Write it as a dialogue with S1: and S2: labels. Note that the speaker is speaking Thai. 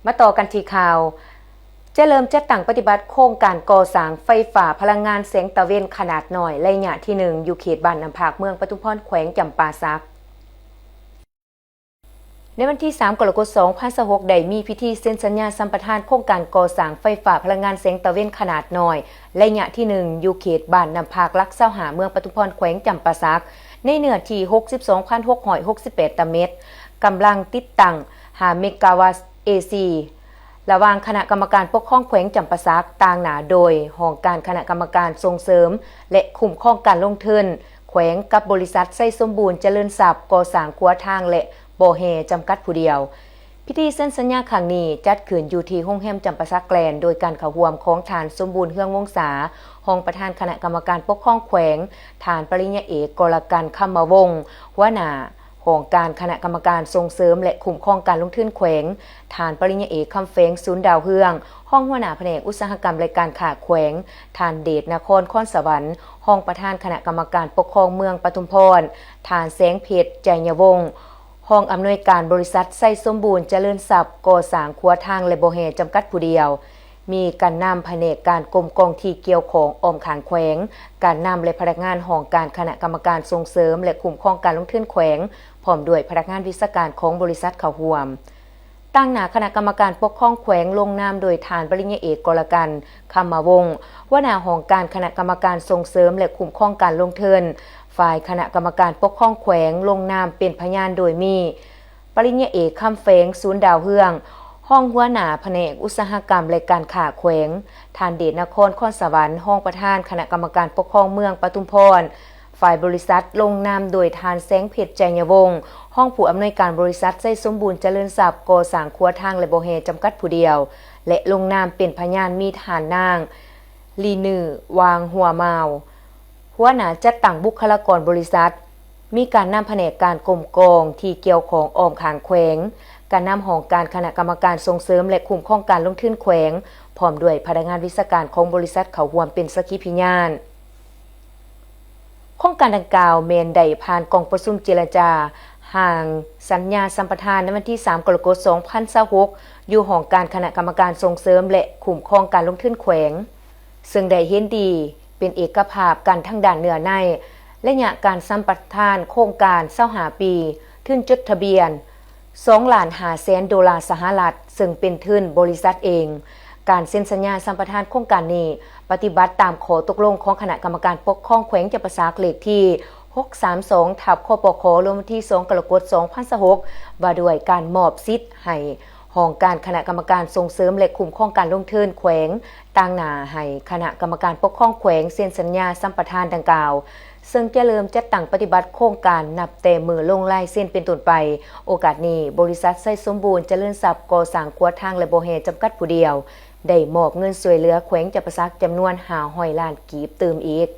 S1: มาต่อกันที่ข่าวจะเริ่มจัดตั้งปฏิบัติโครงการก่อสร้างไฟฟ้าพลังงานแสงตะเวนขนาดน้อยระยะที่1อยู่เขตบ้านน้ำผากเมืองปทุมพรแขวงจำปาสักในวันที่3 กรกฎาคม 2026ได้มีพิธีเซ็นสัญญาสัมปทานโครงการก่อสร้างไฟฟ้าพลังงานแสงตะเวนขนาดน้อยระยะที่1อยู่เขตบ้านน้ำผากลักเซ้าหาเมืองปทุมพรแขวงจำปาสักในเนื้อที่ 62,668 ตารางเมตรกำลังติดตั้ง5 เมกะวัตต์ ACระหว่างคณะกรรมการปกครองแขวงจำปาสักต่างหน้าโดยห้องการคณะกรรมการส่งเสริมและคุ้มครองการลงทุนแขวงกับบริษัทไส้สมบูรณ์เจริญทรัพย์ก่อสร้างขัวทางและบ่อแฮจำกัดผู้เดียวพิธีเซ็นสัญญาครั้งนี้จัดขึ้นอยู่ที่โรงแรมจำปาสักแกลนโดยการเข้าร่วมของฐานสมบูรณ์เฮืองวงศาห้องประธานคณะกรรมการปกครองแขวงฐานปริญญาเอกกรกันคำมวงศ์หัวหน้าของการคณะกรรมการส่งเสริมและคุ้มครองการลงทุนแขวงฐานปริญญาเอกคำเฟงศูนย์ดาวเฮืองห้องหัวหน้าแผนกอุตสาหกรรมและการค้าแขวงฐานเดชนครคอนสวรรค์ห้องประธานคณะกรรมการปกครองเมืองปทุมพรฐานแสงเพชรใจยวงศ์ห้องอำนวยการบริษัทไส้สมบูรณ์เจริญทรัพย์ก่อสร้างขัวทางและบ่อแฮจำกัดผู้เดียวมีการนำแผนกการกรมกองที่เกี่ยวของอ้อมขางแขวงการนำและพนักงานห้องการคณะกรรมการส่งเสริมและคุ้มครองการลงทุนแขวงพร้อมด้วยพนักงานวิชาการของบริษัทเข้าร่วมตั้งหน้าคณะกรรมการปกครองแขวงลงนามโดยฐานปริญญาเอกกรกันคำมวงศ์หัวหน้าห้องการคณะกรรมการส่งเสริมและคุ้มครองการลงทุนฝ่ายคณะกรรมการปกครองแขวงลงนามเป็นพยานโดยมีปริญญาเอกคำเฟงศูนย์ดาวเฮืองห้องหัวหน้าแผนกอุตสาหกรรมและการค้าแขวงฐานเดชนครคอนสวรรค์ห้องประธานคณะกรรมการปกครองเมืองปทุมพรฝ่ายบริษัทลงนามโดยฐานแสงเพชรใจยวงศ์ห้องผู้อำนวยการบริษัทไส้สมบูรณ์เจริญทรัพย์ก่อสร้างขัวทางและบ่อแฮจำกัดผู้เดียวและลงนามเป็นพยานมีฐานนางลีนือวางหัวมาวหัวหน้าจัดตั้งบุคลากรบริษัทมีการนำแผนกการกรมกองที่เกี่ยวของอ้อมขางแขวงการนำห้องการคณะกรรมการส่งเสริมและคุ้มครองการลงทุนแขวงพร้อมด้วยพนักงานวิชาการของบริษัทเข้าร่วมเป็นสักขีพยานโครงการดังกล่าวแม่นได้ผ่านกองประชุมเจรจาห่างสัญญาสัมปทานในวันที่3 กรกฎาคม 2026อยู่ห้องการคณะกรรมการส่งเสริมและคุ้มครองการลงทุนแขวงซึ่งได้เห็นดีเป็นเอกภาพกันทั้งด้านเนื้อในและระยะการสัมปทานโครงการ25 ปีทุนจดทะเบียน$2,500,000 สหรัฐซึ่งเป็นทุนบริษัทเองการเซ็นสัญญาสัมปทานโครงการนี้ปฏิบัติตามข้อตกลงของคณะกรรมการปกครองแขวงจำปาสักเลขที่632/คปคลงวันที่2 กรกฎาคม 2026ว่าด้วยการมอบสิทธิ์ให้ห้องการคณะกรรมการส่งเสริมและคุ้มครองการลงทุนแขวงต่างหน้าให้คณะกรรมการปกครองแขวงเซ็นสัญญาสัมปทานดังกล่าวซึ่งจะเริ่มจัดตั้งปฏิบัติโครงการนับแต่มือลงลายเซ็นเป็นต้นไปโอกาสนี้บริษัทไส้สมบูรณ์เจริญทรัพย์ก่อสร้างขัวทางและบ่อแฮจำกัดผู้เดียวได้มอบเงินช่วยเหลือแขวงจำปาสักจำนวน500 ล้านกีบเติมอีก